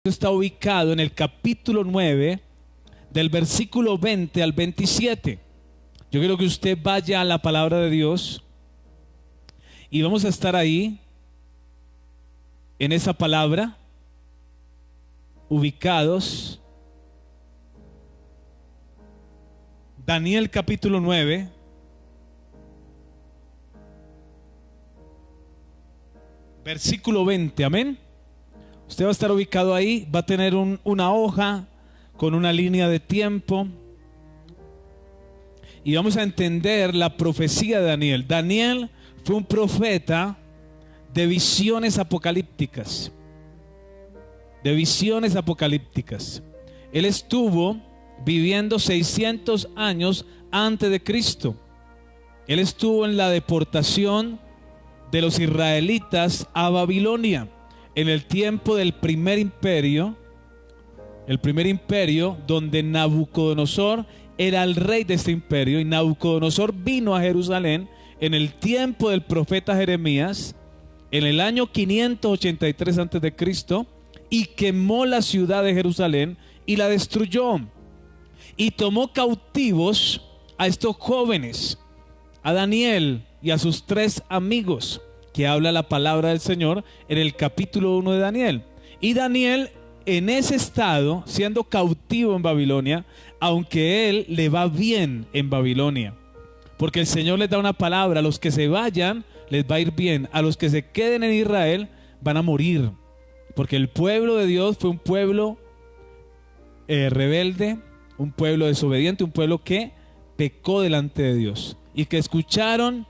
está ubicado en el capítulo 9, del versículo 20 al 27. Yo quiero que usted vaya a la palabra de Dios y vamos a estar ahí, en esa palabra, ubicados. Daniel capítulo 9, versículo 20, amén. Usted va a estar ubicado ahí, va a tener una hoja con una línea de tiempo y vamos a entender la profecía de Daniel. Daniel fue un profeta de visiones apocalípticas. De visiones apocalípticas. Él estuvo viviendo 600 años antes de Cristo. Él estuvo en la deportación de los israelitas a Babilonia, en el tiempo del primer imperio, el primer imperio donde Nabucodonosor era el rey de este imperio, y Nabucodonosor vino a Jerusalén en el tiempo del profeta Jeremías, en el año 583 antes de Cristo, y quemó la ciudad de Jerusalén y la destruyó, y tomó cautivos a estos jóvenes, a Daniel y a sus 3 amigos, que habla la palabra del Señor en el capítulo 1 de Daniel. Y Daniel, en ese estado, siendo cautivo en Babilonia, aunque él le va bien en Babilonia, porque el Señor les da una palabra: a los que se vayan les va a ir bien, a los que se queden en Israel van a morir, porque el pueblo de Dios fue un pueblo rebelde, un pueblo desobediente, un pueblo que pecó delante de Dios, y que escucharon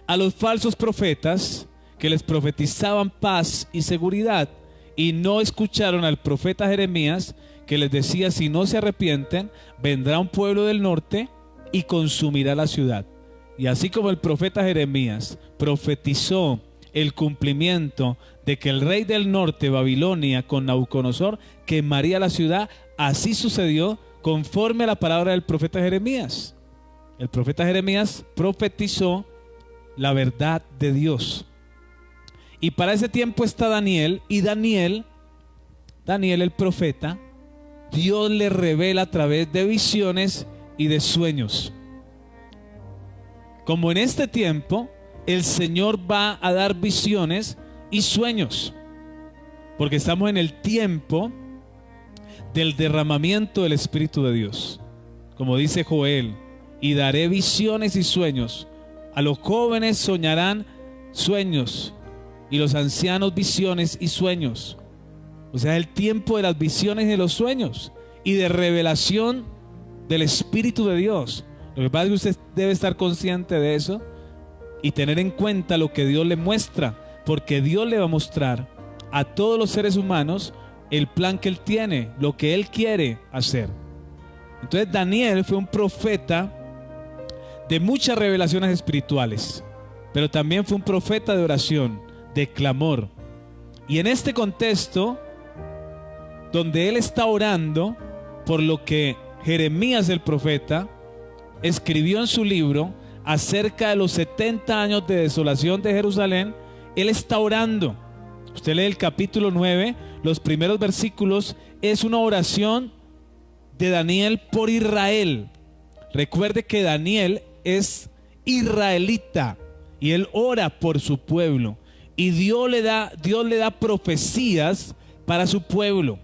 a los falsos profetas que les profetizaban paz y seguridad, y no escucharon al profeta Jeremías, que les decía: si no se arrepienten, vendrá un pueblo del norte y consumirá la ciudad. Y así como el profeta Jeremías profetizó el cumplimiento de que el rey del norte, Babilonia, con Nabucodonosor, quemaría la ciudad, así sucedió conforme a la palabra del profeta Jeremías. El profeta Jeremías profetizó la verdad de Dios. Y para ese tiempo está Daniel, y Daniel el profeta, Dios le revela a través de visiones y de sueños. Como en este tiempo el Señor va a dar visiones y sueños, porque estamos en el tiempo del derramamiento del Espíritu de Dios. Como dice Joel: y daré visiones y sueños. A los jóvenes soñarán sueños, y los ancianos visiones y sueños. O sea, el tiempo de las visiones y de los sueños, y de revelación del Espíritu de Dios. Lo que pasa es que usted debe estar consciente de eso y tener en cuenta lo que Dios le muestra, porque Dios le va a mostrar a todos los seres humanos el plan que Él tiene, lo que Él quiere hacer. Entonces Daniel fue un profeta de muchas revelaciones espirituales, pero también fue un profeta de oración, de clamor. Y en este contexto, donde él está orando por lo que Jeremías el profeta escribió en su libro acerca de los 70 años de desolación de Jerusalén, él está orando. Usted lee el capítulo 9, los primeros versículos, es una oración de Daniel por Israel. Recuerde que Daniel es israelita y él ora por su pueblo, y Dios le da profecías para su pueblo.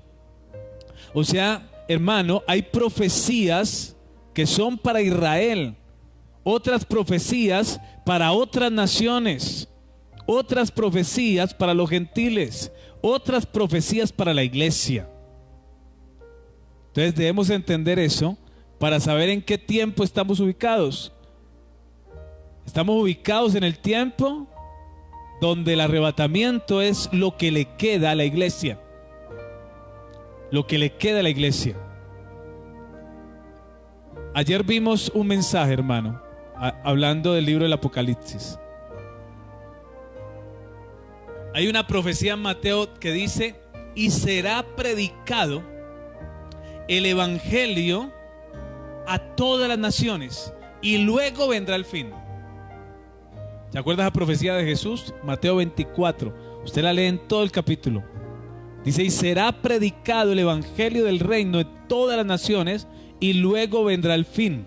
O sea, hermano, hay profecías que son para Israel, otras profecías para otras naciones, otras profecías para los gentiles, otras profecías para la iglesia. Entonces debemos entender eso para saber en qué tiempo estamos ubicados. Estamos ubicados en el tiempo donde el arrebatamiento es lo que le queda a la iglesia. Lo que le queda a la iglesia. Ayer vimos un mensaje, hermano, hablando del libro del Apocalipsis. Hay una profecía en Mateo que dice: y será predicado el evangelio a todas las naciones, y luego vendrá el fin. ¿Se acuerda esa profecía de Jesús? Mateo 24. Usted la lee en todo el capítulo. Dice, y será predicado el evangelio del reino de todas las naciones y luego vendrá el fin.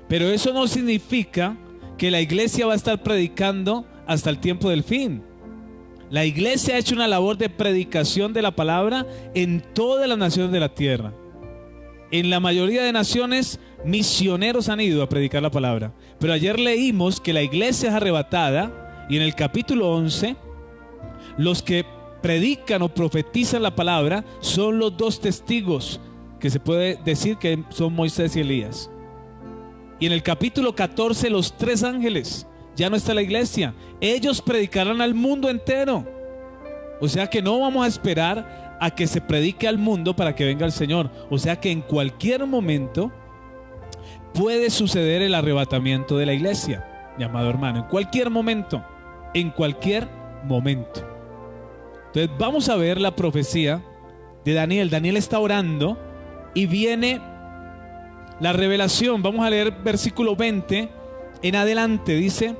Pero eso no significa que la iglesia va a estar predicando hasta el tiempo del fin. La iglesia ha hecho una labor de predicación de la palabra en todas las naciones de la tierra. En la mayoría de naciones, misioneros han ido a predicar la palabra. Pero ayer leímos que la iglesia es arrebatada, y en el capítulo 11, los que predican o profetizan la palabra son los dos testigos, que se puede decir que son Moisés y Elías. Y en el capítulo 14, los 3 ángeles. Ya no está la iglesia. Ellos predicarán al mundo entero. O sea que no vamos a esperar a que se predique al mundo para que venga el Señor. O sea que en cualquier momento puede suceder el arrebatamiento de la iglesia, mi amado hermano. En cualquier momento. En cualquier momento. Entonces vamos a ver la profecía de Daniel. Daniel está orando y viene la revelación. Vamos a leer versículo 20 en adelante. Dice: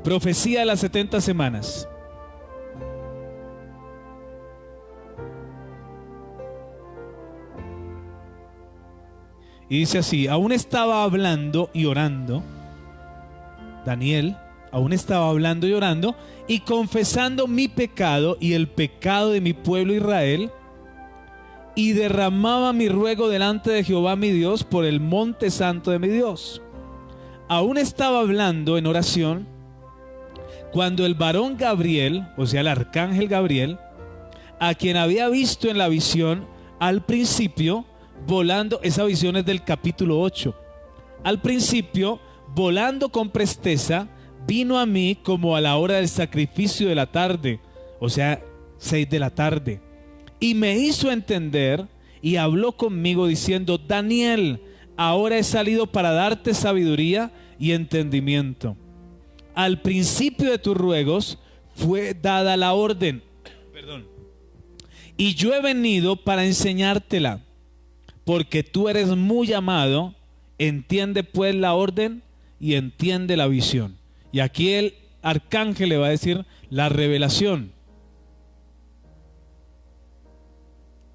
profecía de las 70 semanas. Y dice así: aún estaba hablando y orando. Daniel aún estaba hablando y orando y confesando mi pecado y el pecado de mi pueblo Israel, y derramaba mi ruego delante de Jehová mi Dios por el monte santo de mi Dios. Aún estaba hablando en oración cuando el varón Gabriel, o sea el arcángel Gabriel, a quien había visto en la visión al principio volando, esa visión es del capítulo 8, al principio volando con presteza, vino a mí como a la hora del sacrificio de la tarde, o sea 6 de la tarde, y me hizo entender y habló conmigo diciendo: Daniel, ahora he salido para darte sabiduría y entendimiento. Al principio de tus ruegos fue dada la orden, y yo he venido para enseñártela, porque tú eres muy amado. Entiende pues la orden y entiende la visión. Y aquí el arcángel le va a decir la revelación.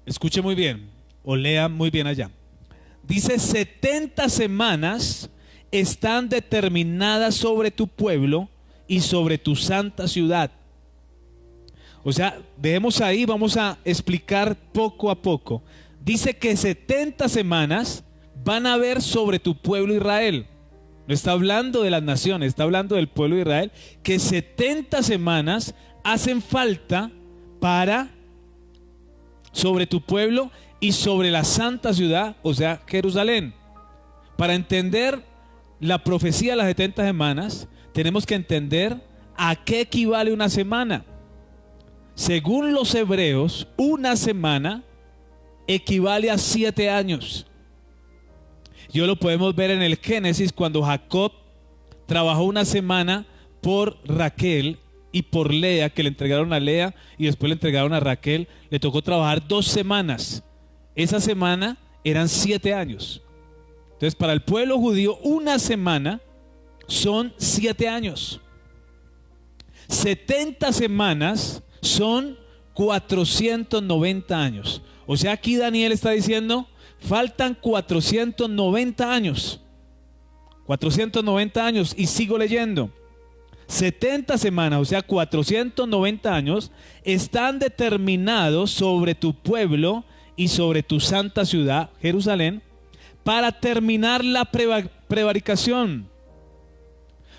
Escuche muy bien, o lea muy bien allá. Dice: 70 semanas están determinadas sobre tu pueblo y sobre tu santa ciudad. O sea, dejemos ahí, vamos a explicar poco a poco. Dice que 70 semanas van a haber sobre tu pueblo Israel. No está hablando de las naciones, está hablando del pueblo de Israel, que 70 semanas hacen falta para sobre tu pueblo y sobre la santa ciudad, o sea, Jerusalén. Para entender la profecía de las 70 semanas, tenemos que entender a qué equivale una semana. Según los hebreos, una semana equivale a 7 años. Yo lo podemos ver en el Génesis, cuando Jacob trabajó una semana por Raquel y por Lea, que le entregaron a Lea y después le entregaron a Raquel. Le tocó trabajar 2 semanas. Esa semana eran 7 años. Entonces, para el pueblo judío, una semana son 7 años. 70 semanas son 490 años. O sea, aquí Daniel está diciendo: faltan 490 años. 490 años. Y sigo leyendo. 70 semanas, o sea 490 años, están determinados sobre tu pueblo y sobre tu santa ciudad, Jerusalén, para terminar la prevaricación.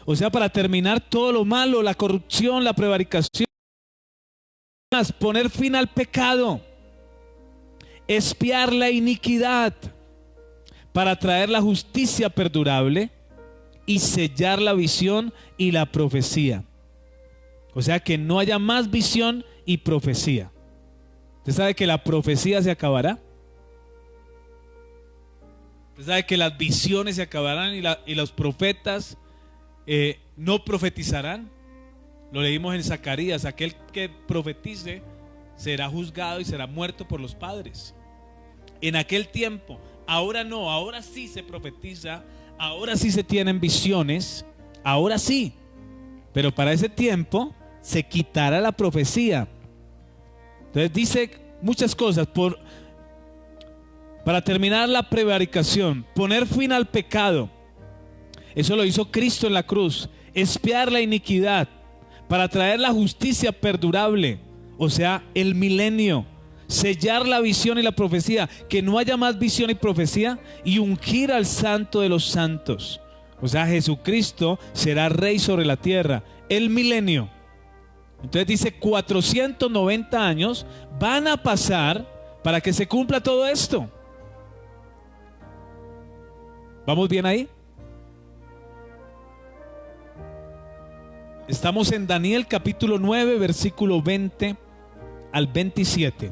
O sea, para terminar todo lo malo, la corrupción, la prevaricación. Poner fin al pecado, expiar la iniquidad, para traer la justicia perdurable y sellar la visión y la profecía. O sea, que no haya más visión y profecía. ¿Usted sabe que la profecía se acabará? ¿Usted sabe que las visiones se acabarán y los profetas no profetizarán? Lo leímos en Zacarías: aquel que profetice será juzgado y será muerto por los padres. En aquel tiempo. Ahora no, ahora sí se profetiza, ahora sí se tienen visiones, ahora sí. Pero para ese tiempo se quitará la profecía. Entonces dice muchas cosas. Para terminar la prevaricación, poner fin al pecado. Eso lo hizo Cristo en la cruz. Expiar la iniquidad, para traer la justicia perdurable, o sea, el milenio. Sellar la visión y la profecía, que no haya más visión y profecía, y ungir al Santo de los santos. O sea, Jesucristo será rey sobre la tierra, el milenio. Entonces dice 490 años van a pasar para que se cumpla todo esto. ¿Vamos bien ahí? Estamos en Daniel capítulo 9, versículo 20 al 27.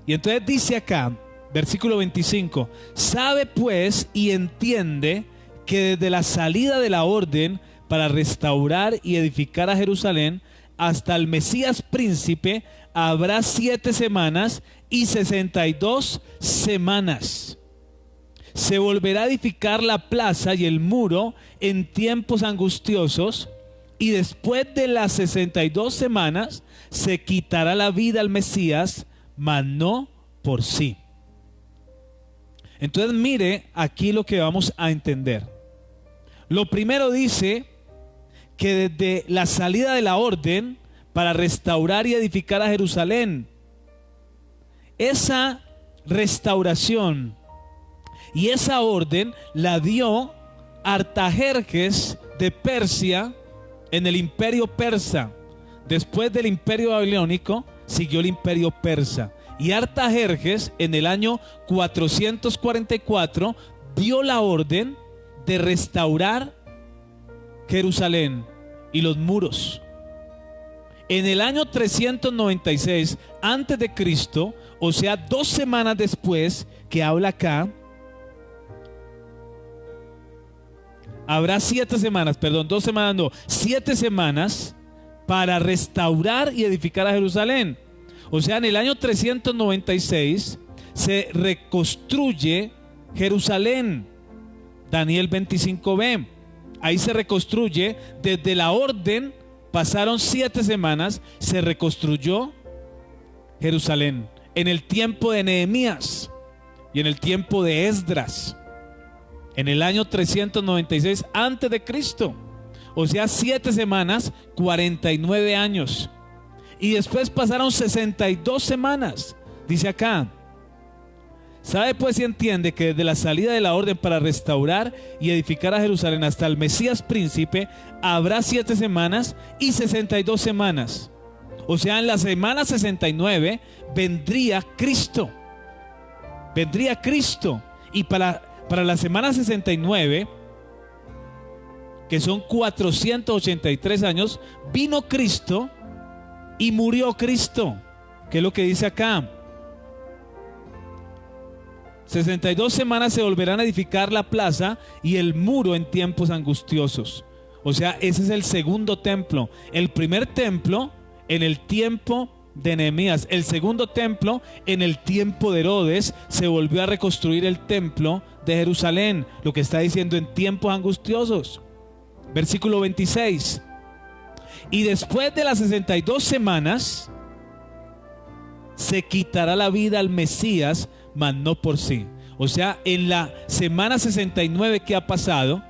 Y entonces dice acá, versículo 25, sabe pues y entiende que desde la salida de la orden para restaurar y edificar a Jerusalén hasta el Mesías príncipe habrá 7 semanas y 62 semanas. Se volverá a edificar la plaza y el muro en tiempos angustiosos, y después de las 62 semanas se quitará la vida al Mesías, mas no por sí. Entonces mire aquí lo que vamos a entender. Lo primero dice que desde la salida de la orden para restaurar y edificar a Jerusalén, esa restauración y esa orden la dio Artajerjes de Persia en el imperio persa. Después del imperio babilónico siguió el imperio persa. Y Artajerjes en el año 444 dio la orden de restaurar Jerusalén y los muros. En el año 396 antes de Cristo, o sea 2 semanas después que habla acá, habrá 7 semanas, perdón, 2 semanas no, 7 semanas para restaurar y edificar a Jerusalén. O sea, en el año 396 se reconstruye Jerusalén. Daniel 25b. Ahí se reconstruye desde la orden, pasaron 7 semanas, se reconstruyó Jerusalén. En el tiempo de Nehemías y en el tiempo de Esdras. En el año 396 antes de Cristo. O sea, 7 semanas, 49 años. Y después pasaron 62 semanas. Dice acá, sabe pues y entiende que desde la salida de la orden para restaurar y edificar a Jerusalén hasta el Mesías príncipe habrá 7 semanas y 62 semanas. O sea, en la semana 69 vendría Cristo. Vendría Cristo. Y para la semana 69, que son 483 años, vino Cristo y murió Cristo. ¿Qué es lo que dice acá? 62 semanas se volverán a edificar la plaza y el muro en tiempos angustiosos. O sea, ese es el segundo templo. El primer templo en el tiempo de Nehemías. El segundo templo en el tiempo de Herodes. Se volvió a reconstruir el templo de Jerusalén. Lo que está diciendo en tiempos angustiosos. Versículo 26. Y después de las 62 semanas se quitará la vida al Mesías, mas no por sí. O sea, en la semana 69 que ha pasado,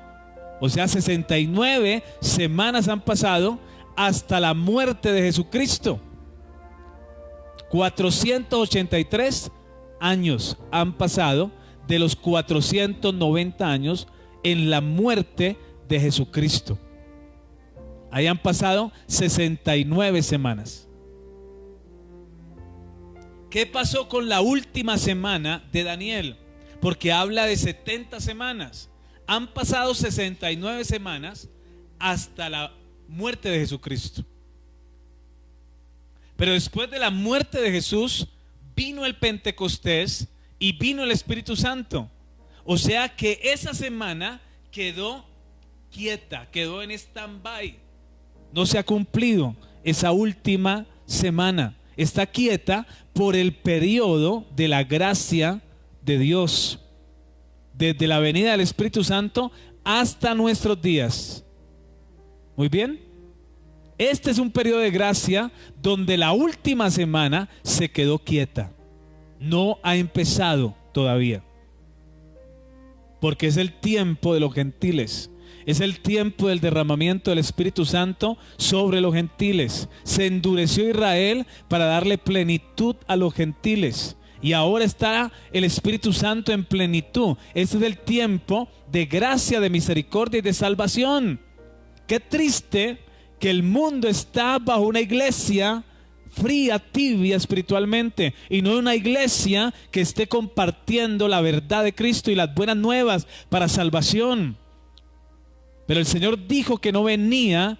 o sea, 69 semanas han pasado hasta la muerte de Jesucristo. 483 años han pasado de los 490 años en la muerte de Jesucristo. Ahí han pasado 69 semanas. ¿Qué pasó con la última semana de Daniel? Porque habla de 70 semanas. Han pasado 69 semanas hasta la muerte de Jesucristo. Pero después de la muerte de Jesús vino el Pentecostés y vino el Espíritu Santo. O sea que esa semana quedó quieta, quedó en stand-by. No se ha cumplido esa última semana. Está quieta por el periodo de la gracia de Dios. Desde la venida del Espíritu Santo hasta nuestros días. Muy bien. Este es un periodo de gracia donde la última semana se quedó quieta. No ha empezado todavía. Porque es el tiempo de los gentiles. Es el tiempo del derramamiento del Espíritu Santo sobre los gentiles. Se endureció Israel para darle plenitud a los gentiles. Y ahora está el Espíritu Santo en plenitud. Este es el tiempo de gracia, de misericordia y de salvación. Qué triste que el mundo está bajo una iglesia fría, tibia espiritualmente, y no una iglesia que esté compartiendo la verdad de Cristo y las buenas nuevas para salvación. Pero el Señor dijo que no venía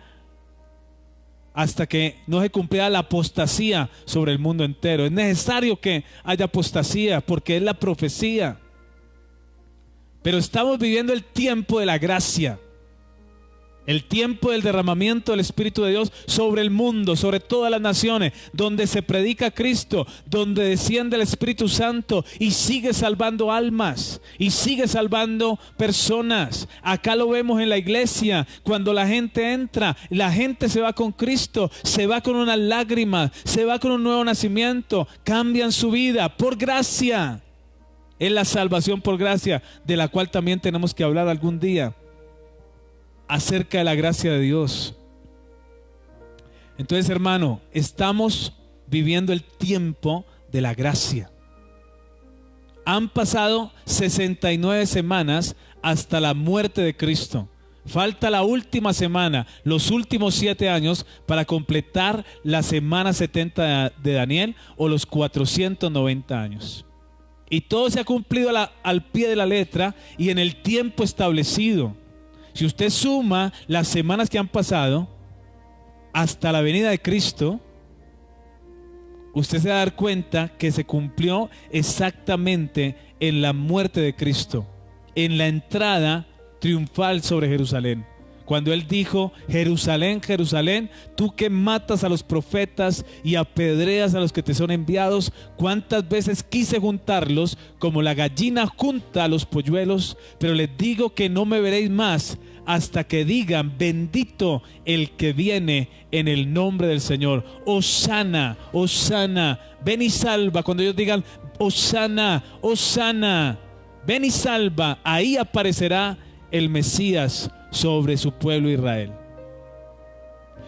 hasta que no se cumpliera la apostasía sobre el mundo entero. Es necesario que haya apostasía porque es la profecía. Pero estamos viviendo el tiempo de la gracia. El tiempo del derramamiento del Espíritu de Dios sobre el mundo, sobre todas las naciones, donde se predica a Cristo, donde desciende el Espíritu Santo y sigue salvando almas y sigue salvando personas. Acá lo vemos en la iglesia, cuando la gente entra, la gente se va con Cristo, se va con unas lágrimas, se va con un nuevo nacimiento, cambian su vida por gracia. Es la salvación por gracia, de la cual también tenemos que hablar algún día, acerca de la gracia de Dios. Entonces, hermano, estamos viviendo el tiempo de la gracia. Han pasado 69 semanas hasta la muerte de Cristo. Falta la última semana, los últimos 7 años para completar la semana 70 de Daniel, o los 490 años. Y todo se ha cumplido al pie de la letra y en el tiempo establecido. Si usted suma las semanas que han pasado hasta la venida de Cristo, usted se va a dar cuenta que se cumplió exactamente en la muerte de Cristo, en la entrada triunfal sobre Jerusalén. Cuando Él dijo: Jerusalén, Jerusalén, tú que matas a los profetas y apedreas a los que te son enviados, cuántas veces quise juntarlos como la gallina junta a los polluelos, pero les digo que no me veréis más hasta que digan: bendito el que viene en el nombre del Señor. Hosana, Hosana, ven y salva. Cuando ellos digan: Hosana, Hosana, ven y salva, ahí aparecerá el Mesías sobre su pueblo Israel.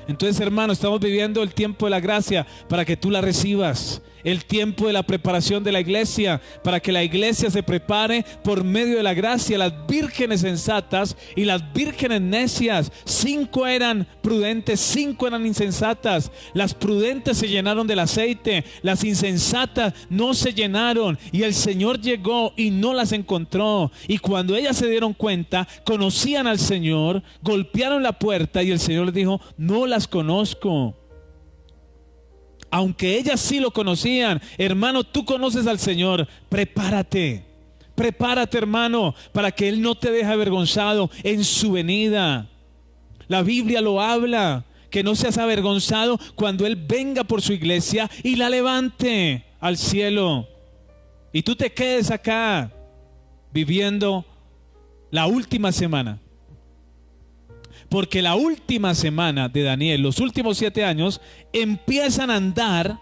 Entonces, hermano, estamos viviendo el tiempo de la gracia para que tú la recibas. El tiempo de la preparación de la iglesia, para que la iglesia se prepare por medio de la gracia. Las vírgenes sensatas y las vírgenes necias, 5 eran prudentes, 5 eran insensatas. Las prudentes se llenaron del aceite, las insensatas no se llenaron, y el Señor llegó y no las encontró. Y cuando ellas se dieron cuenta, conocían al Señor, golpearon la puerta y el Señor les dijo: no las conozco. Aunque ellas sí lo conocían. Hermano, tú conoces al Señor, prepárate, prepárate, hermano, para que Él no te deje avergonzado en su venida. La Biblia lo habla, que no seas avergonzado cuando Él venga por su iglesia y la levante al cielo, y tú te quedes acá viviendo la última semana. Porque la última semana de Daniel, los últimos 7 años, empiezan a andar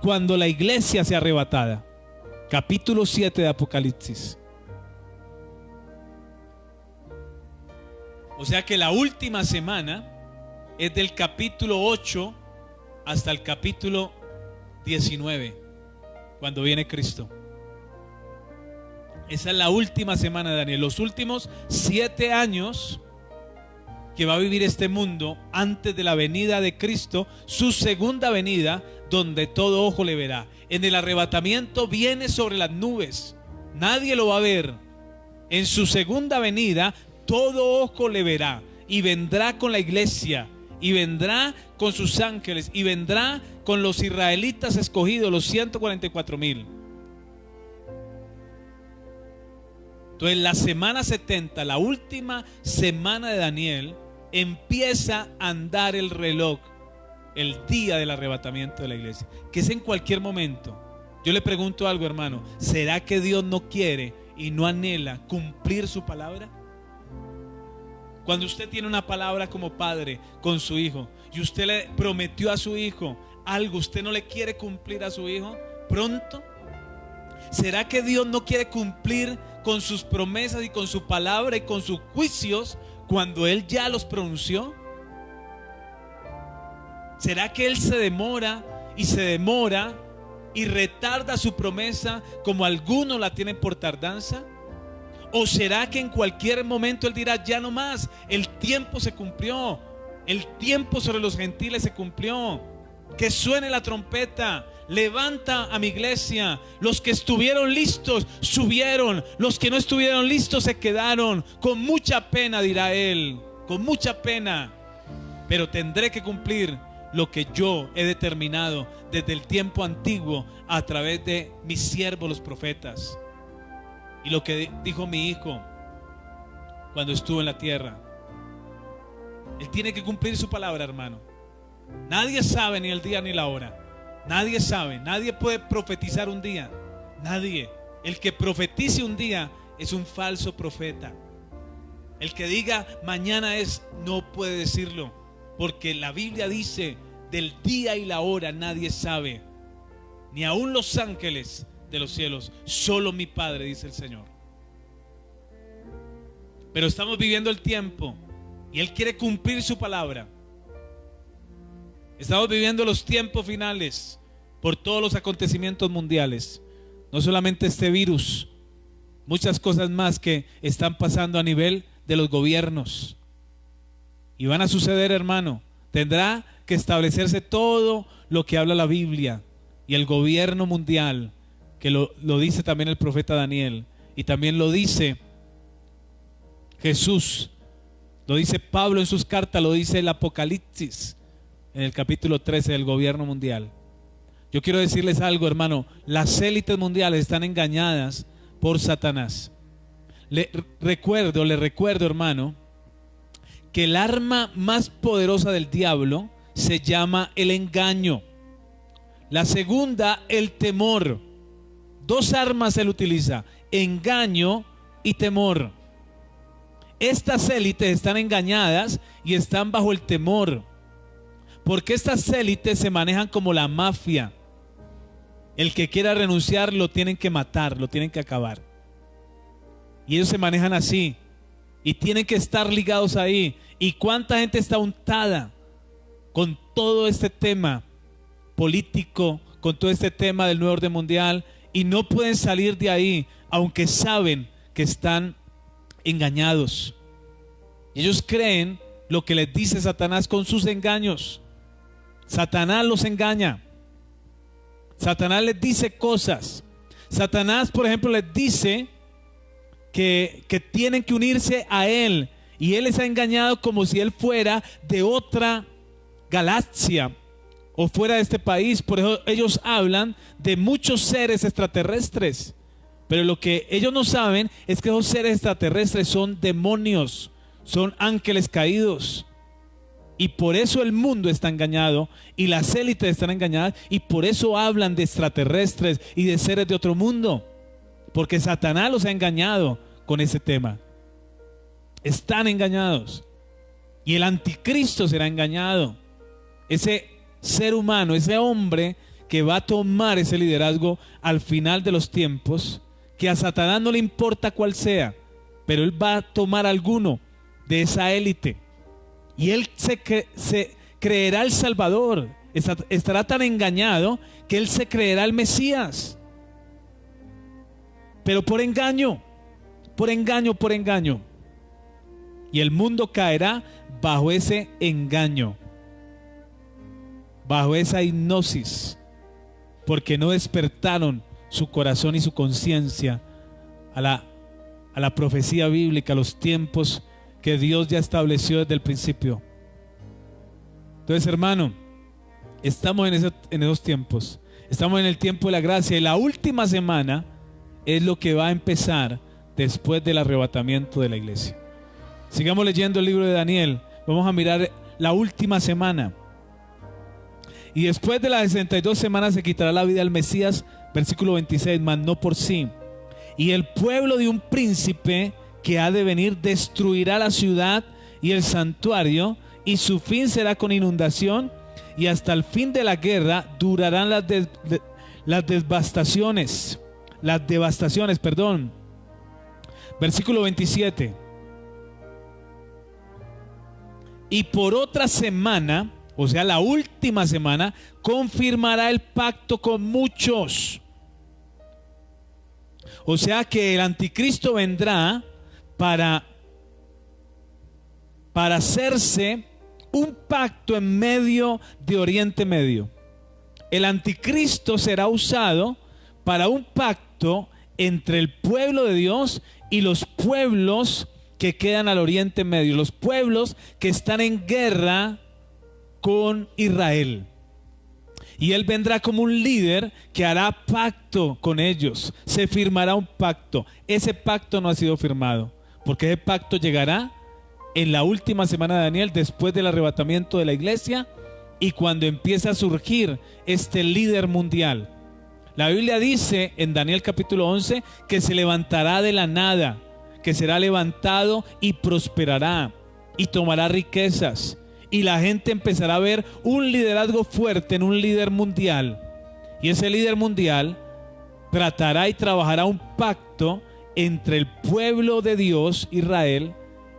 cuando la iglesia sea arrebatada. Capítulo 7 de Apocalipsis. O sea que la última semana es del capítulo 8 hasta el capítulo 19, cuando viene Cristo. Esa es la última semana de Daniel. Los últimos 7 años que va a vivir este mundo antes de la venida de Cristo, su segunda venida, donde todo ojo le verá. En el arrebatamiento viene sobre las nubes, nadie lo va a ver. En su segunda venida todo ojo le verá, y vendrá con la iglesia, y vendrá con sus ángeles, y vendrá con los israelitas escogidos, los 144,000. Entonces, la semana 70, la última semana de Daniel, empieza a andar el reloj, el día del arrebatamiento de la iglesia, que es en cualquier momento. Yo le pregunto algo, hermano: ¿será que Dios no quiere y no anhela cumplir su palabra? Cuando usted tiene una palabra como padre con su hijo y usted le prometió a su hijo algo, ¿usted no le quiere cumplir a su hijo pronto? ¿Será que Dios no quiere cumplir con sus promesas y con su palabra y con sus juicios cuando Él ya los pronunció? ¿Será que Él se demora y retarda su promesa como algunos la tienen por tardanza? ¿O será que en cualquier momento Él dirá, ya no más, el tiempo se cumplió, el tiempo sobre los gentiles se cumplió, que suene la trompeta, levanta a mi iglesia, los que estuvieron listos subieron, los que no estuvieron listos se quedaron, con mucha pena dirá Él, con mucha pena, pero tendré que cumplir lo que yo he determinado desde el tiempo antiguo a través de mis siervos los profetas. Y lo que dijo mi hijo cuando estuvo en la tierra, él tiene que cumplir su palabra, hermano. Nadie sabe ni el día ni la hora. Nadie sabe, nadie puede profetizar un día. Nadie. El que profetice un día es un falso profeta. El que diga mañana es, no puede decirlo, porque la Biblia dice, del día y la hora nadie sabe, ni aun los ángeles de los cielos, solo mi Padre, dice el Señor. Pero estamos viviendo el tiempo y Él quiere cumplir su palabra. Estamos viviendo los tiempos finales por todos los acontecimientos mundiales. No solamente este virus, muchas cosas más que están pasando a nivel de los gobiernos. Y van a suceder, hermano. Tendrá que establecerse todo lo que habla la Biblia y el gobierno mundial, que lo dice también el profeta Daniel, y también lo dice Jesús, lo dice Pablo en sus cartas, lo dice el Apocalipsis en el capítulo 13 del gobierno mundial. Yo quiero decirles algo, hermano, las élites mundiales están engañadas por Satanás. Le recuerdo, hermano, que el arma más poderosa del diablo se llama el engaño. La segunda, el temor. Dos armas él utiliza, engaño y temor. Estas élites están engañadas y están bajo el temor, porque estas élites se manejan como la mafia. El que quiera renunciar lo tienen que matar, lo tienen que acabar. Y ellos se manejan así y tienen que estar ligados ahí. ¿Y cuánta gente está untada con todo este tema político, con todo este tema del nuevo orden mundial, y no pueden salir de ahí, aunque saben que están engañados? Ellos creen lo que les dice Satanás con sus engaños. Satanás los engaña. Satanás les dice cosas. Satanás, por ejemplo, les dice que tienen que unirse a él, y él les ha engañado como si él fuera de otra galaxia o fuera de este país. Por eso ellos hablan de muchos seres extraterrestres, pero lo que ellos no saben es que esos seres extraterrestres son demonios, son ángeles caídos. Y por eso el mundo está engañado y las élites están engañadas, y por eso hablan de extraterrestres y de seres de otro mundo, porque Satanás los ha engañado con ese tema. Están engañados, y el anticristo será engañado. Ese ser humano, ese hombre que va a tomar ese liderazgo al final de los tiempos, que a Satanás no le importa cuál sea, pero él va a tomar alguno de esa élite, y él se creerá el Salvador. Estará tan engañado que él se creerá el Mesías, pero por engaño. Y el mundo caerá bajo ese engaño, bajo esa hipnosis, porque no despertaron su corazón y su conciencia a la profecía bíblica, a los tiempos que Dios ya estableció desde el principio. Entonces, hermano, estamos en esos tiempos. Estamos en el tiempo de la gracia, y la última semana es lo que va a empezar después del arrebatamiento de la iglesia. Sigamos leyendo el libro de Daniel. Vamos a mirar la última semana. Y después de las 62 semanas se quitará la vida al Mesías, versículo 26, mas no por sí. Y el pueblo de un príncipe que ha de venir destruirá la ciudad y el santuario, y su fin será con inundación, y hasta el fin de la guerra durarán las devastaciones. Versículo 27. Y por otra semana, o sea, la última semana, confirmará el pacto con muchos. O sea que el anticristo vendrá para hacerse un pacto en medio de Oriente Medio. El anticristo será usado para un pacto entre el pueblo de Dios y los pueblos que quedan al Oriente Medio, los pueblos que están en guerra con Israel. Y él vendrá como un líder que hará pacto con ellos. Se firmará un pacto. Ese pacto no ha sido firmado, porque ese pacto llegará en la última semana de Daniel, después del arrebatamiento de la iglesia, y cuando empieza a surgir este líder mundial. La Biblia dice en Daniel capítulo 11 que se levantará de la nada, que será levantado y prosperará y tomará riquezas, y la gente empezará a ver un liderazgo fuerte en un líder mundial, y ese líder mundial tratará y trabajará un pacto entre el pueblo de Dios, Israel,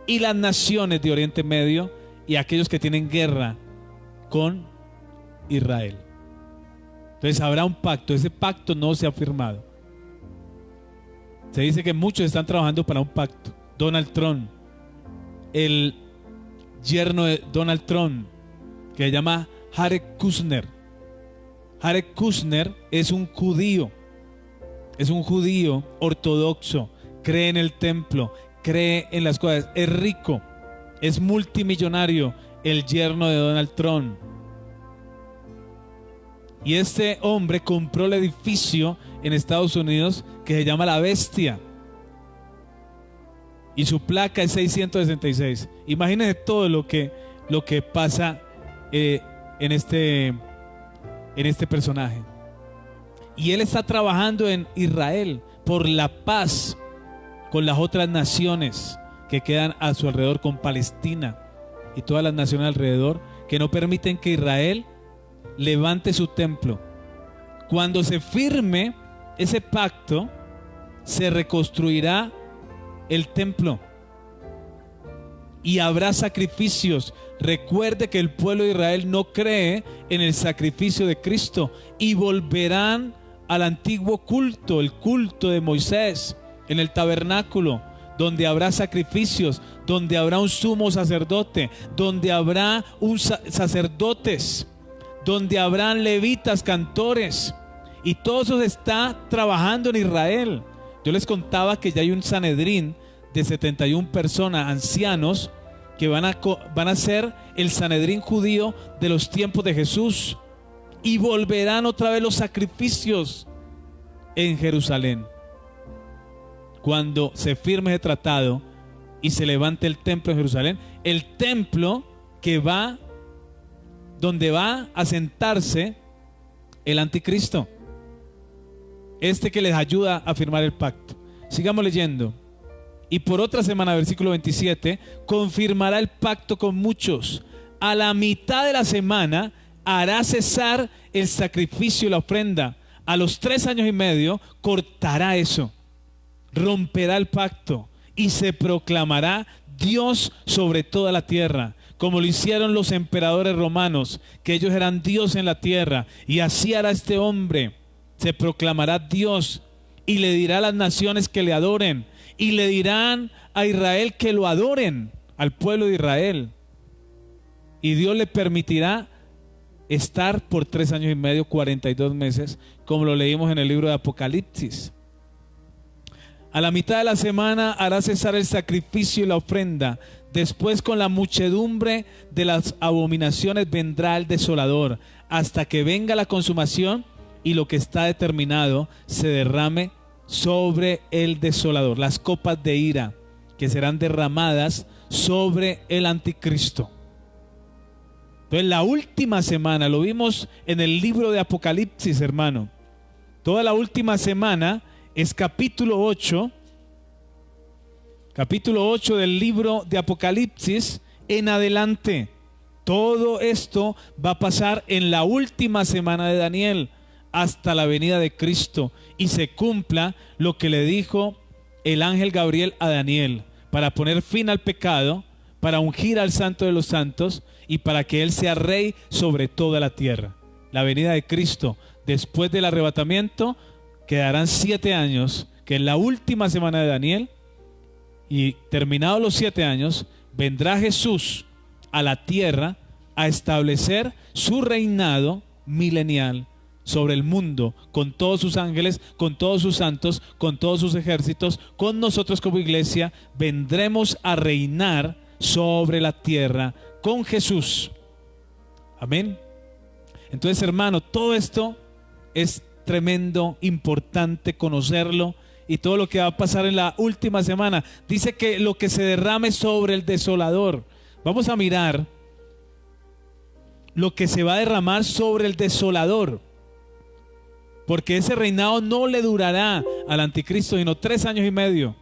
y las naciones de Oriente Medio y aquellos que tienen guerra con Israel. Entonces habrá un pacto. Ese pacto no se ha firmado. Se dice que muchos están trabajando para un pacto. Donald Trump, el yerno de Donald Trump, que se llama Jared Kushner. Jared Kushner es un judío ortodoxo, cree en el templo, cree en las cosas, es rico, es multimillonario, el yerno de Donald Trump. Y este hombre compró el edificio en Estados Unidos que se llama La Bestia, y su placa es 666. Imagínense todo lo que pasa en este personaje. Y él está trabajando en Israel por la paz con las otras naciones que quedan a su alrededor, con Palestina y todas las naciones alrededor, que no permiten que Israel levante su templo. Cuando se firme ese pacto, se reconstruirá el templo y habrá sacrificios. Recuerde que el pueblo de Israel no cree en el sacrificio de Cristo y volverán al antiguo culto, el culto de Moisés en el tabernáculo, donde habrá sacrificios, donde habrá un sumo sacerdote, donde habrá sacerdotes, donde habrán levitas, cantores, y todo eso se está trabajando en Israel. Yo les contaba que ya hay un Sanedrín de 71 personas, ancianos, que van a ser el Sanedrín judío de los tiempos de Jesús, y volverán otra vez los sacrificios en Jerusalén cuando se firme ese tratado y se levante el templo en Jerusalén, el templo donde va a sentarse el anticristo, este que les ayuda a firmar el pacto. Sigamos leyendo. Y por otra semana, versículo 27, confirmará el pacto con muchos. A la mitad de la semana hará cesar el sacrificio y la ofrenda. A los 3 años y medio cortará eso, romperá el pacto y se proclamará Dios sobre toda la tierra, como lo hicieron los emperadores romanos, que ellos eran Dios en la tierra. Y así hará este hombre, se proclamará Dios, y le dirá a las naciones que le adoren, y le dirán a Israel que lo adoren, al pueblo de Israel. Y Dios le permitirá estar por 3 años y medio, 42 meses, como lo leímos en el libro de Apocalipsis. A la mitad de la semana hará cesar el sacrificio y la ofrenda. Después, con la muchedumbre de las abominaciones, vendrá el desolador, hasta que venga la consumación y lo que está determinado se derrame sobre el desolador. Las copas de ira que serán derramadas sobre el anticristo. Entonces, la última semana, lo vimos en el libro de Apocalipsis, hermano. Toda la última semana es capítulo 8 del libro de Apocalipsis, en adelante. Todo esto va a pasar en la última semana de Daniel, hasta la venida de Cristo, y se cumpla lo que le dijo el ángel Gabriel a Daniel, para poner fin al pecado, para ungir al Santo de los Santos y para que Él sea rey sobre toda la tierra. La venida de Cristo después del arrebatamiento, quedarán 7 años, que es la última semana de Daniel, y terminados los 7 años, vendrá Jesús a la tierra a establecer su reinado milenial sobre el mundo, con todos sus ángeles, con todos sus santos, con todos sus ejércitos. Con nosotros como iglesia vendremos a reinar sobre la tierra con Jesús. Amén. Entonces, hermano, todo esto es tremendo, importante conocerlo, y todo lo que va a pasar en la última semana. Dice que lo que se derrame sobre el desolador. Vamos a mirar lo que se va a derramar sobre el desolador, porque ese reinado no le durará al anticristo sino 3 años y medio,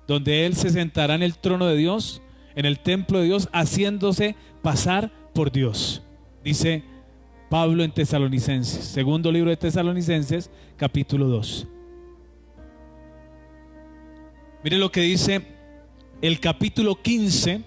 donde él se sentará en el trono de Dios, en el templo de Dios, haciéndose pasar por Dios. Dice Pablo en Tesalonicenses, segundo libro de Tesalonicenses, capítulo 2. Mire lo que dice el capítulo 15,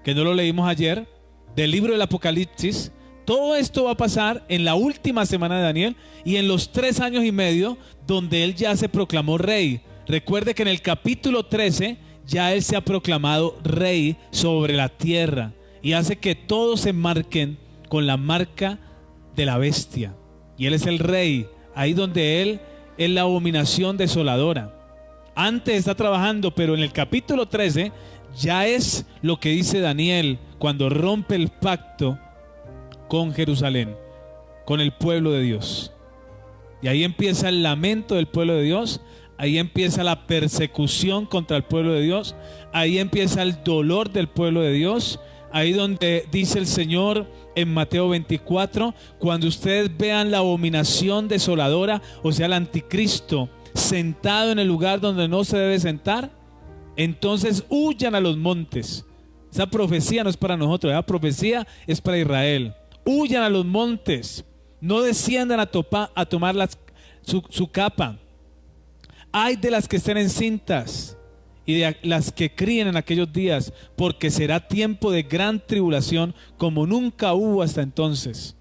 que no lo leímos ayer, del libro del Apocalipsis. Todo esto va a pasar en la última semana de Daniel y en los 3 años y medio donde él ya se proclamó rey. Recuerde que en el capítulo 13 ya él se ha proclamado rey sobre la tierra y hace que todos se marquen con la marca de la bestia. Y él es el rey, ahí donde él es la abominación desoladora. Antes está trabajando, pero en el capítulo 13 ya es lo que dice Daniel cuando rompe el pacto con Jerusalén, con el pueblo de Dios. Y ahí empieza el lamento del pueblo de Dios, ahí empieza la persecución contra el pueblo de Dios, ahí empieza el dolor del pueblo de Dios, ahí donde dice el Señor en Mateo 24, cuando ustedes vean la abominación desoladora, o sea el anticristo, sentado en el lugar donde no se debe sentar, entonces huyan a los montes. Esa profecía no es para nosotros, esa profecía es para Israel. Huyan a los montes, no desciendan a tomar su capa. Ay de las que estén encintas y de las que críen en aquellos días, porque será tiempo de gran tribulación como nunca hubo hasta entonces.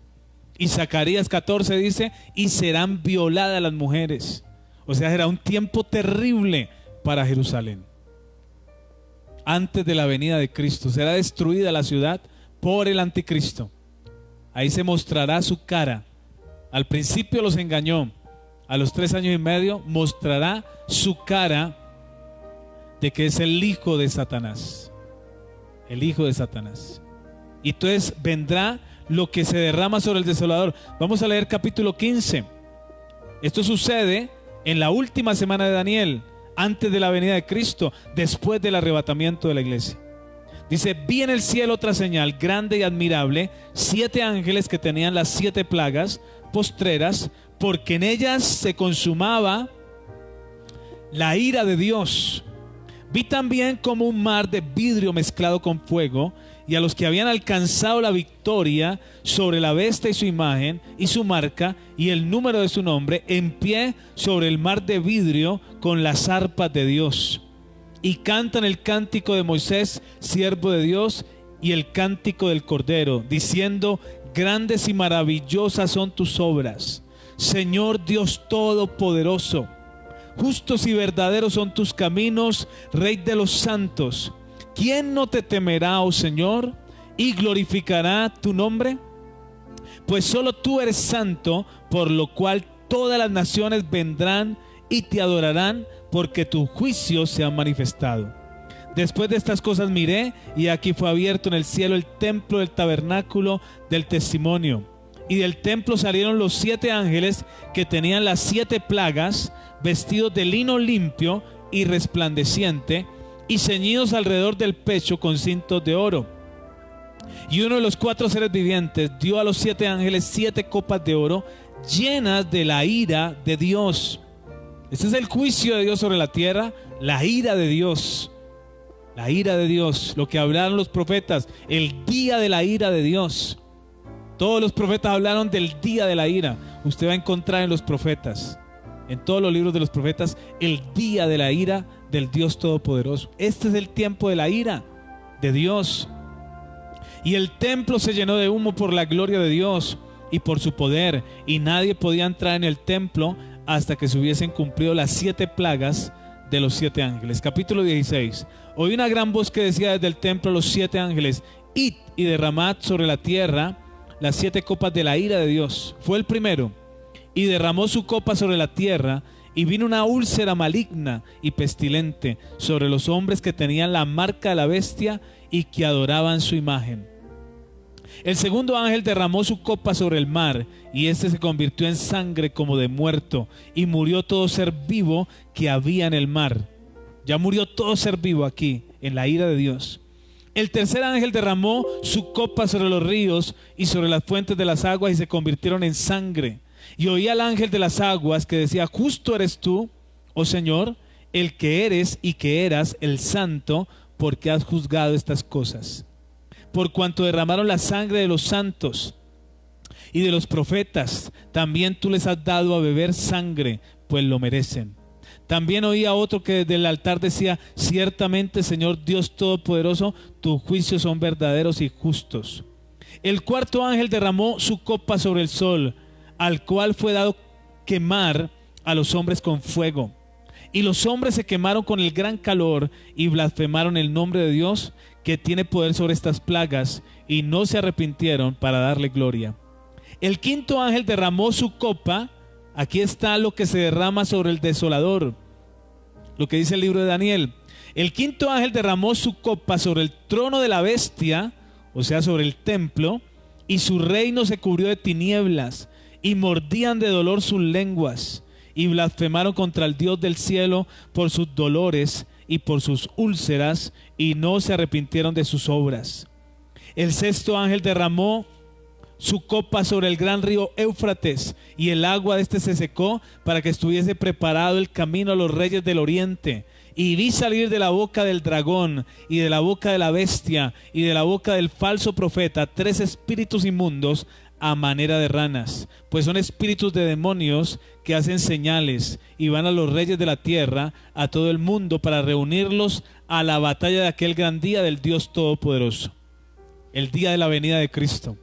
Y Zacarías 14 dice, y serán violadas las mujeres. O sea, será un tiempo terrible para Jerusalén. Antes de la venida de Cristo será destruida la ciudad por el anticristo. Ahí se mostrará su cara. Al principio los engañó, a los 3 años y medio mostrará su cara de que es el hijo de Satanás. El hijo de Satanás. Y entonces vendrá lo que se derrama sobre el desolador. Vamos a leer capítulo 15. Esto sucede en la última semana de Daniel, antes de la venida de Cristo, después del arrebatamiento de la iglesia. Dice, vi en el cielo otra señal grande y admirable, 7 ángeles que tenían las 7 plagas postreras, porque en ellas se consumaba la ira de Dios. Vi también como un mar de vidrio mezclado con fuego, y a los que habían alcanzado la victoria sobre la bestia y su imagen y su marca y el número de su nombre, en pie sobre el mar de vidrio con las arpas de Dios. Y cantan el cántico de Moisés, siervo de Dios, y el cántico del Cordero, diciendo, grandes y maravillosas son tus obras, Señor Dios Todopoderoso. Justos y verdaderos son tus caminos, Rey de los santos. ¿Quién no te temerá, oh Señor, y glorificará tu nombre? Pues solo tú eres santo, por lo cual todas las naciones vendrán y te adorarán, porque tus juicios se han manifestado. Después de estas cosas miré, y aquí fue abierto en el cielo el templo del tabernáculo del testimonio. Y del templo salieron los 7 ángeles que tenían las 7 plagas, vestidos de lino limpio y resplandeciente, y ceñidos alrededor del pecho con cintos de oro. Y uno de los 4 seres vivientes dio a los 7 ángeles 7 copas de oro llenas de la ira de Dios. Este es el juicio de Dios sobre la tierra, la ira de Dios. La ira de Dios, lo que hablaron los profetas, el día de la ira de Dios. Todos los profetas hablaron del día de la ira. Usted va a encontrar en los profetas, en todos los libros de los profetas, el día de la ira del Dios Todopoderoso. Este es el tiempo de la ira de Dios. Y el templo se llenó de humo por la gloria de Dios y por su poder, y nadie podía entrar en el templo hasta que se hubiesen cumplido las 7 plagas de los 7 ángeles. Capítulo 16. Oí una gran voz que decía desde el templo a los 7 ángeles: id y derramad sobre la tierra las 7 copas de la ira de Dios. Fue el primero, y derramó su copa sobre la tierra, y vino una úlcera maligna y pestilente sobre los hombres que tenían la marca de la bestia y que adoraban su imagen. El segundo ángel derramó su copa sobre el mar, y éste se convirtió en sangre como de muerto, y murió todo ser vivo que había en el mar. Ya murió todo ser vivo aquí, en la ira de Dios. El tercer ángel derramó su copa sobre los ríos y sobre las fuentes de las aguas, y se convirtieron en sangre. Y oí al ángel de las aguas que decía: justo eres tú, oh Señor, el que eres y que eras el santo, porque has juzgado estas cosas. Por cuanto derramaron la sangre de los santos y de los profetas, también tú les has dado a beber sangre, pues lo merecen. También oí a otro que desde el altar decía: ciertamente, Señor Dios Todopoderoso, tus juicios son verdaderos y justos. El cuarto ángel derramó su copa sobre el sol, al cual fue dado quemar a los hombres con fuego. Y los hombres se quemaron con el gran calor y blasfemaron el nombre de Dios, que tiene poder sobre estas plagas, y no se arrepintieron para darle gloria. El quinto ángel derramó su copa. Aquí está lo que se derrama sobre el desolador, lo que dice el libro de Daniel. El quinto ángel derramó su copa sobre el trono de la bestia, o sea, sobre el templo, y su reino se cubrió de tinieblas, y mordían de dolor sus lenguas, y blasfemaron contra el Dios del cielo por sus dolores y por sus úlceras, y no se arrepintieron de sus obras. El sexto ángel derramó su copa sobre el gran río Éufrates, y el agua de este se secó para que estuviese preparado el camino a los reyes del oriente. Y vi salir de la boca del dragón y de la boca de la bestia y de la boca del falso profeta 3 espíritus inmundos a manera de ranas, pues son espíritus de demonios que hacen señales, y van a los reyes de la tierra, a todo el mundo, para reunirlos a la batalla de aquel gran día del Dios Todopoderoso, el día de la venida de Cristo.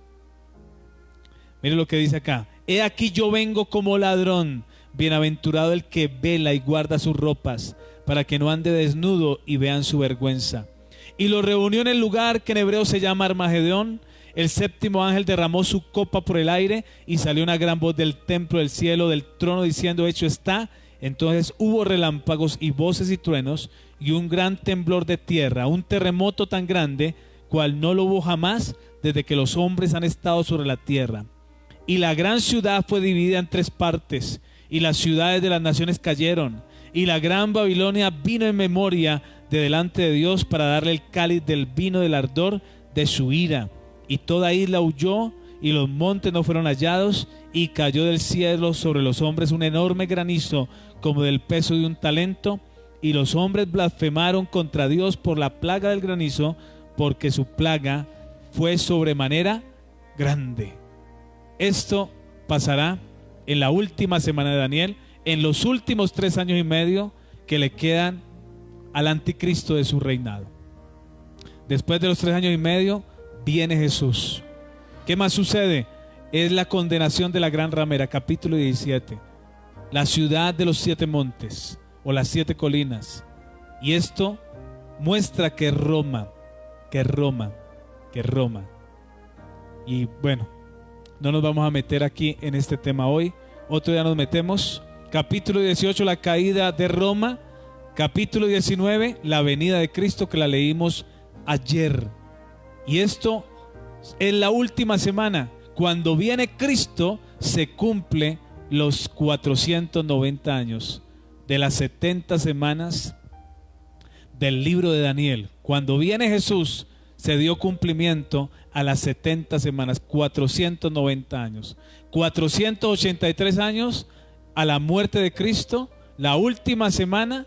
Mire lo que dice acá: he aquí yo vengo como ladrón, bienaventurado el que vela y guarda sus ropas, para que no ande desnudo y vean su vergüenza. Y lo reunió en el lugar que en hebreo se llama Armagedón. El séptimo ángel derramó su copa por el aire, y salió una gran voz del templo del cielo, del trono, diciendo: hecho está. Entonces hubo relámpagos y voces y truenos, y un gran temblor de tierra, un terremoto tan grande, cual no lo hubo jamás desde que los hombres han estado sobre la tierra. Y la gran ciudad fue dividida en 3 partes, y las ciudades de las naciones cayeron, y la gran Babilonia vino en memoria de delante de Dios para darle el cáliz del vino del ardor de su ira. Y toda isla huyó, y los montes no fueron hallados, y cayó del cielo sobre los hombres un enorme granizo, como del peso de un talento, y los hombres blasfemaron contra Dios por la plaga del granizo, porque su plaga fue sobremanera grande. Esto pasará en la última semana de Daniel, en los últimos 3 años y medio que le quedan al anticristo de su reinado. Después de los 3 años y medio viene Jesús. ¿Qué más sucede? Es la condenación de la gran ramera, capítulo 17. La ciudad de los 7 montes, o las 7 colinas. Y esto muestra que Roma. Y bueno, no nos vamos a meter aquí en este tema hoy. Otro día nos metemos. Capítulo 18, la caída de Roma. Capítulo 19, la venida de Cristo, que la leímos ayer. Y esto es la última semana. Cuando viene Cristo, se cumple los 490 años de las 70 semanas del libro de Daniel. Cuando viene Jesús, se dio cumplimiento a las 70 semanas, 490 años. 483 años a la muerte de Cristo, la última semana,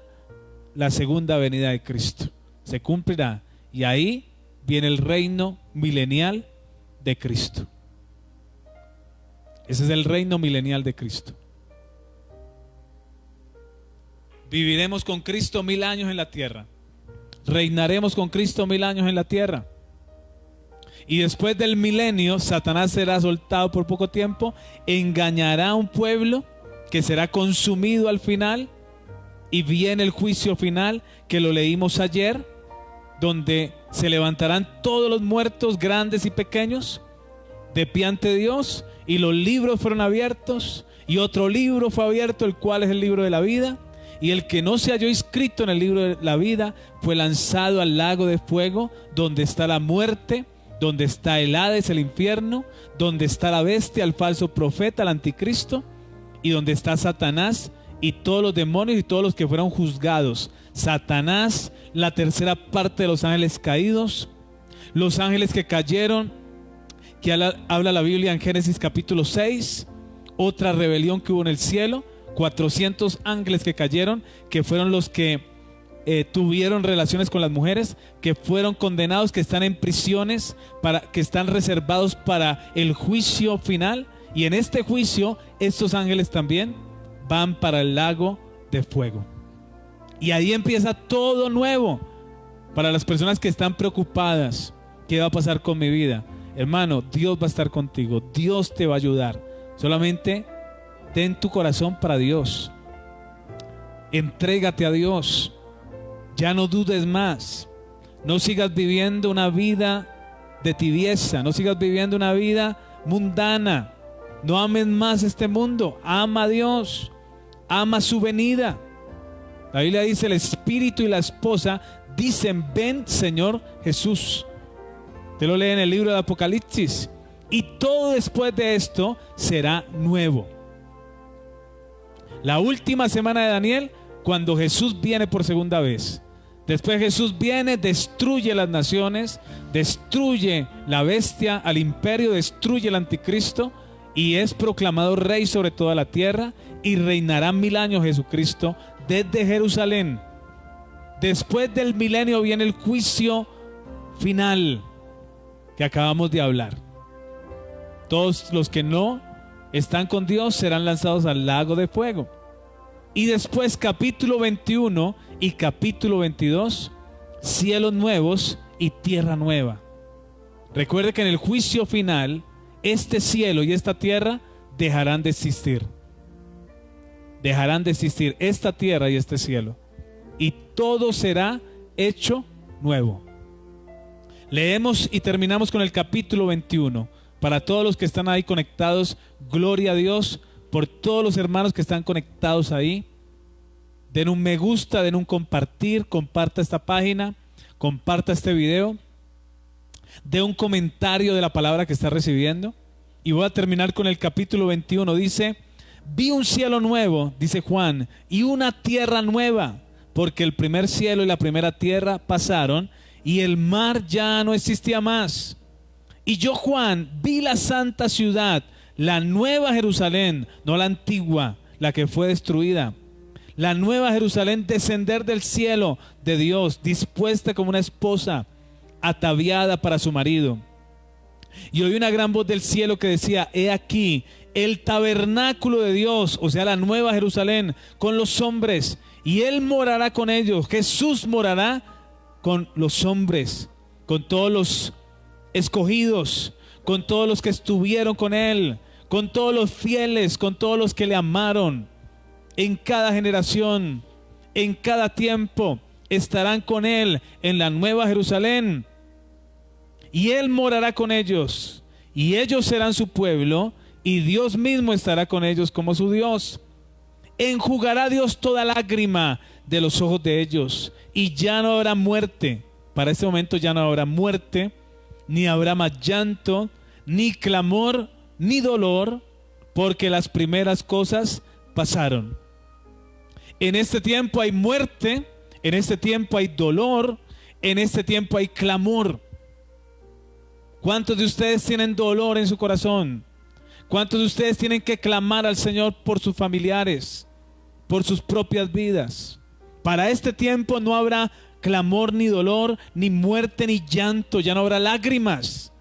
la segunda venida de Cristo. se cumplirá. Y ahí viene el reino milenial de Cristo. Ese es el reino milenial de Cristo. Viviremos con Cristo 1000 años en la tierra. Reinaremos con Cristo 1000 años en la tierra. Y después del milenio, Satanás será soltado por poco tiempo, engañará a un pueblo que será consumido al final, y viene el juicio final, que lo leímos ayer, donde se levantarán todos los muertos, grandes y pequeños, de pie ante Dios, y los libros fueron abiertos, y otro libro fue abierto, el cual es el libro de la vida, y el que no se halló inscrito en el libro de la vida fue lanzado al lago de fuego, donde está la muerte, donde está el Hades, el infierno, donde está la bestia, el falso profeta, el anticristo, y donde está Satanás y todos los demonios y todos los que fueron juzgados. Satanás, la tercera parte de los ángeles caídos, los ángeles que cayeron, que habla la Biblia en Génesis capítulo 6, otra rebelión que hubo en el cielo, 400 ángeles que cayeron, que fueron los que tuvieron relaciones con las mujeres, que fueron condenados, que están en prisiones, que están reservados para el juicio final. Y en este juicio, estos ángeles también van para el lago de fuego. Y ahí empieza todo nuevo. Para las personas que están preocupadas, ¿qué va a pasar con mi vida? Hermano, Dios va a estar contigo, Dios te va a ayudar. Solamente ten tu corazón para Dios. Entrégate a Dios. Ya no dudes más. No sigas viviendo una vida de tibieza. No sigas viviendo una vida mundana. No ames más este mundo. Ama a Dios. Ama su venida. La Biblia dice: el espíritu y la esposa dicen: ven, Señor Jesús. Te lo lee en el libro de Apocalipsis. Y todo después de esto será nuevo. La última semana de Daniel, cuando Jesús viene por segunda vez. Después Jesús viene, destruye las naciones, destruye la bestia, al imperio, destruye el anticristo, y es proclamado rey sobre toda la tierra, y reinará 1000 años Jesucristo desde Jerusalén. Después del milenio viene el juicio final que acabamos de hablar. Todos los que no están con Dios serán lanzados al lago de fuego. Y después capítulo 21 y capítulo 22, cielos nuevos y tierra nueva. Recuerde que en el juicio final, este cielo y esta tierra dejarán de existir. Dejarán de existir esta tierra y este cielo. Y todo será hecho nuevo. Leemos y terminamos con el capítulo 21. Para todos los que están ahí conectados, gloria a Dios por todos los hermanos que están conectados ahí. Den un me gusta, den un compartir, comparta esta página, comparta este video, de un comentario de la palabra que está recibiendo. Y voy a terminar con el capítulo 21. Dice: vi un cielo nuevo, dice Juan, y una tierra nueva, porque el primer cielo y la primera tierra pasaron, y el mar ya no existía más. Y yo, Juan, vi la santa ciudad, la nueva Jerusalén, no la antigua, la que fue destruida, la nueva Jerusalén descender del cielo de Dios, dispuesta como una esposa ataviada para su marido. Y oí una gran voz del cielo que decía: he aquí el tabernáculo de Dios, o sea, la nueva Jerusalén, con los hombres, y Él morará con ellos. Jesús morará con los hombres, con todos los escogidos, con todos los que estuvieron con Él, con todos los fieles, con todos los que le amaron. En cada generación, en cada tiempo, estarán con Él en la nueva Jerusalén. Y Él morará con ellos, y ellos serán su pueblo, y Dios mismo estará con ellos como su Dios. Enjugará Dios toda lágrima de los ojos de ellos, y ya no habrá muerte. Para este momento ya no habrá muerte, ni habrá más llanto, ni clamor, ni dolor, porque las primeras cosas pasaron. En este tiempo hay muerte, en este tiempo hay dolor, en este tiempo hay clamor. ¿Cuántos de ustedes tienen dolor en su corazón? ¿Cuántos de ustedes tienen que clamar al Señor por sus familiares, por sus propias vidas? Para este tiempo no habrá clamor, ni dolor, ni muerte, ni llanto. Ya no habrá lágrimas,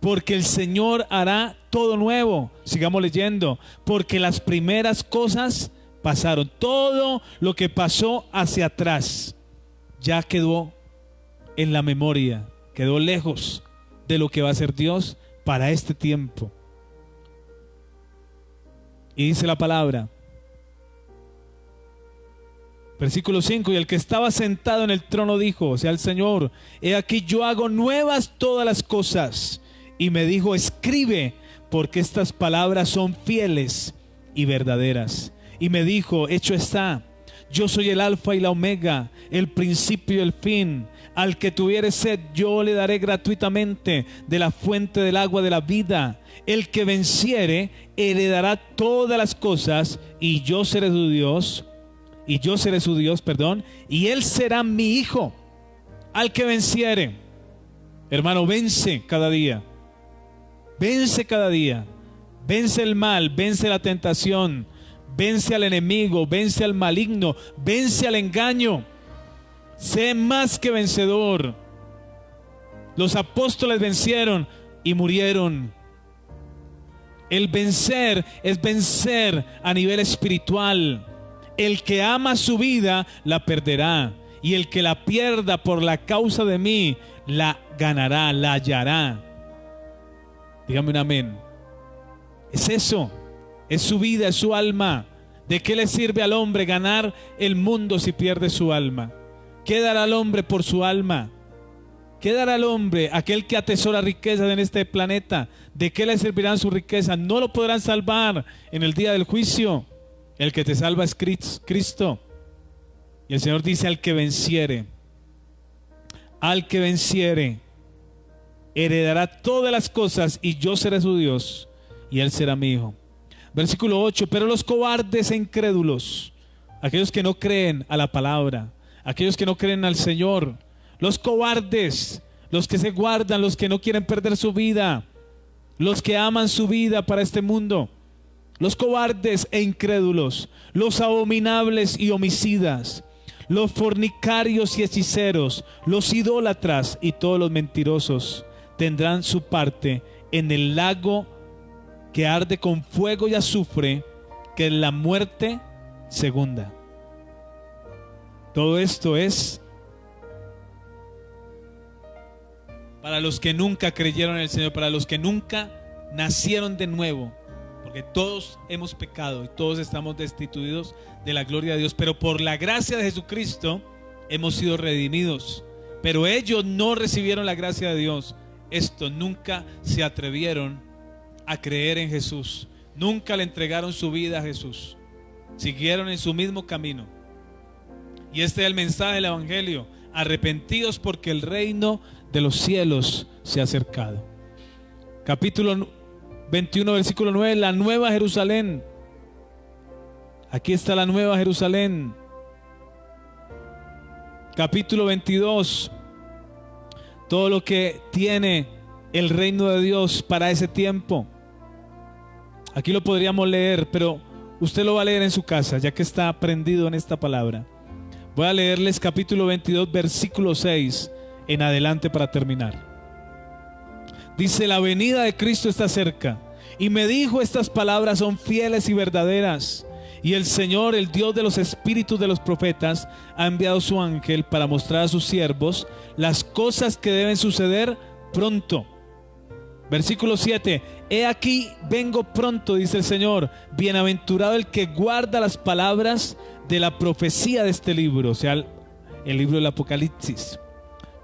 porque el Señor hará todo nuevo. Sigamos leyendo. Porque las primeras cosas pasaron. Todo lo que pasó hacia atrás ya quedó en la memoria, quedó lejos de lo que va a ser Dios para este tiempo. Y dice la palabra, versículo 5: y el que estaba sentado en el trono dijo, o sea el Señor, he aquí yo hago nuevas todas las cosas. Y me dijo, escribe, porque estas palabras son fieles y verdaderas. Y me dijo, hecho está, yo soy el alfa y la omega, el principio y el fin. Al que tuviere sed, yo le daré gratuitamente de la fuente del agua de la vida. El que venciere, heredará todas las cosas, y yo seré su Dios, y él será mi hijo. Al que venciere, hermano, vence cada día. Vence cada día. Vence el mal, vence la tentación, vence al enemigo, vence al maligno, vence al engaño. Sé más que vencedor. Los apóstoles vencieron y murieron. El vencer es vencer a nivel espiritual. El que ama su vida la perderá, y el que la pierda por la causa de mí la ganará, la hallará. Dígame un amén. Es eso, es su vida, es su alma. ¿De qué le sirve al hombre ganar el mundo si pierde su alma? ¿Qué dará al hombre por su alma? ¿Qué dará al hombre, aquel que atesora riquezas en este planeta? ¿De qué le servirán sus riquezas? No lo podrán salvar en el día del juicio. El que te salva es Cristo. Y el Señor dice, al que venciere, heredará todas las cosas, y yo seré su Dios, y él será mi hijo. Versículo 8, pero los cobardes e incrédulos, aquellos que no creen a la palabra, aquellos que no creen al Señor, los cobardes, los que se guardan, los que no quieren perder su vida, los que aman su vida para este mundo, los cobardes e incrédulos, los abominables y homicidas, los fornicarios y hechiceros, los idólatras y todos los mentirosos tendrán su parte en el lago que arde con fuego y azufre, que es la muerte segunda. Todo esto es para los que nunca creyeron en el Señor, para los que nunca nacieron de nuevo, porque todos hemos pecado y todos estamos destituidos de la gloria de Dios, pero por la gracia de Jesucristo hemos sido redimidos. Pero ellos no recibieron la gracia de Dios. Estos nunca se atrevieron a creer en Jesús, nunca le entregaron su vida a Jesús, siguieron en su mismo camino. Y este es el mensaje del Evangelio: arrepentidos porque el reino de los cielos se ha acercado. Capítulo 21, versículo 9, la nueva Jerusalén. Aquí está la nueva Jerusalén. Capítulo 22, todo lo que tiene el reino de Dios para ese tiempo. Aquí lo podríamos leer, pero usted lo va a leer en su casa, ya que está aprendido en esta palabra. Voy a leerles capítulo 22, versículo 6 en adelante para terminar. Dice, la venida de Cristo está cerca, y me dijo, estas palabras son fieles y verdaderas. Y el Señor, el Dios de los espíritus de los profetas, ha enviado su ángel para mostrar a sus siervos las cosas que deben suceder pronto. Versículo 7, he aquí vengo pronto, dice el Señor, bienaventurado el que guarda las palabras de la profecía de este libro, o sea, el libro del Apocalipsis.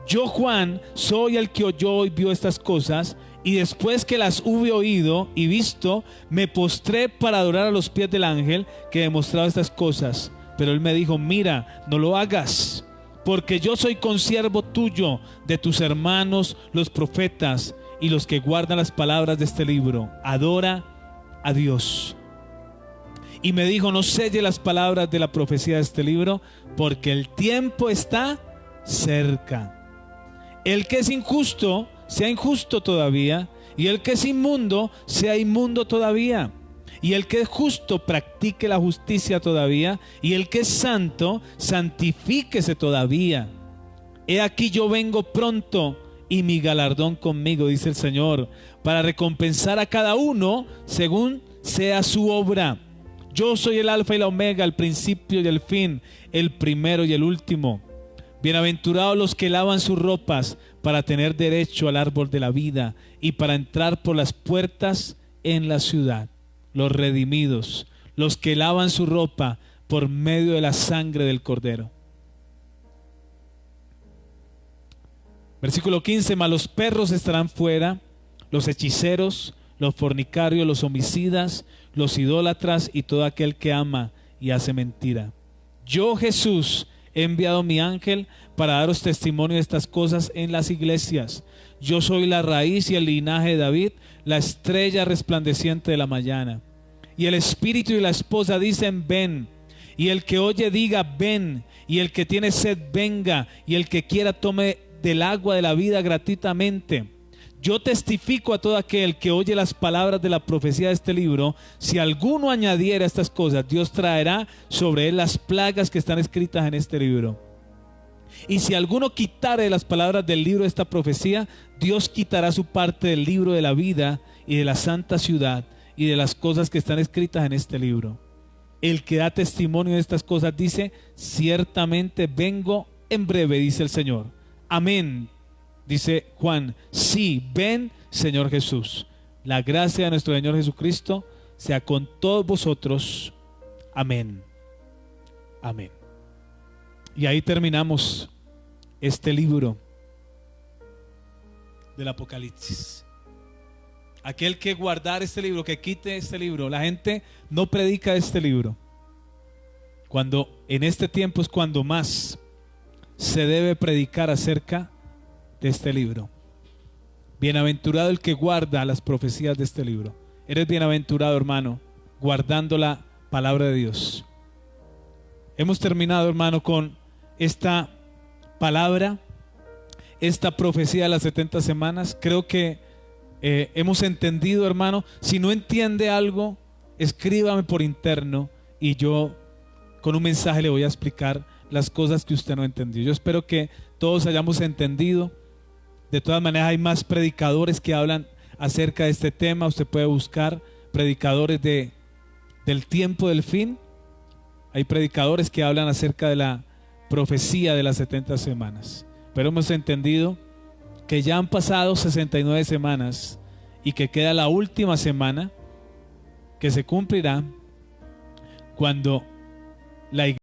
Yo, Juan, soy el que oyó y vio estas cosas, y después que las hube oído y visto, me postré para adorar a los pies del ángel que demostraba estas cosas. Pero él me dijo, mira, no lo hagas, porque yo soy consiervo tuyo, de tus hermanos los profetas y los que guardan las palabras de este libro. Adora a Dios. Y me dijo, no selle las palabras de la profecía de este libro, porque el tiempo está cerca. El que es injusto, sea injusto todavía, y el que es inmundo, sea inmundo todavía. Y el que es justo, practique la justicia todavía. Y el que es santo, santifíquese todavía. He aquí yo vengo pronto, y mi galardón conmigo, dice el Señor, para recompensar a cada uno según sea su obra. Yo soy el alfa y la omega, el principio y el fin, el primero y el último. Bienaventurados los que lavan sus ropas para tener derecho al árbol de la vida y para entrar por las puertas en la ciudad. Los redimidos, los que lavan su ropa por medio de la sangre del Cordero. Versículo 15, mas los perros estarán fuera, los hechiceros, los fornicarios, los homicidas, los idólatras y todo aquel que ama y hace mentira. Yo, Jesús, he enviado mi ángel para daros testimonio de estas cosas en las iglesias. Yo soy la raíz y el linaje de David, la estrella resplandeciente de la mañana. Y el espíritu y la esposa dicen, ven. Y el que oye diga, ven. Y el que tiene sed, venga. Y el que quiera tome del agua de la vida gratuitamente. Yo testifico a todo aquel que oye las palabras de la profecía de este libro, si alguno añadiera estas cosas, Dios traerá sobre él las plagas que están escritas en este libro. Y si alguno quitare las palabras del libro de esta profecía, Dios quitará su parte del libro de la vida y de la santa ciudad y de las cosas que están escritas en este libro. El que da testimonio de estas cosas dice, ciertamente vengo en breve, dice el Señor. Amén, dice Juan. Sí, ven, Señor Jesús. La gracia de nuestro Señor Jesucristo sea con todos vosotros. Amén. Amén. Y ahí terminamos este libro del Apocalipsis. Aquel que guardar este libro, que quite este libro. La gente no predica este libro. Cuando en este tiempo es cuando más se debe predicar acerca de este libro. Bienaventurado el que guarda las profecías de este libro. Eres bienaventurado, hermano, guardando la palabra de Dios. Hemos terminado, hermano, con esta palabra, esta profecía de las 70 semanas. Creo que hemos entendido, hermano. Si no entiende algo, escríbame por interno y yo con un mensaje le voy a explicar las cosas que usted no entendió. Yo espero que todos hayamos entendido. De todas maneras, hay más predicadores que hablan acerca de este tema. Usted puede buscar predicadores del tiempo del fin. Hay predicadores que hablan acerca de la profecía de las 70 semanas. Pero hemos entendido que ya han pasado 69 semanas y que queda la última semana que se cumplirá cuando la iglesia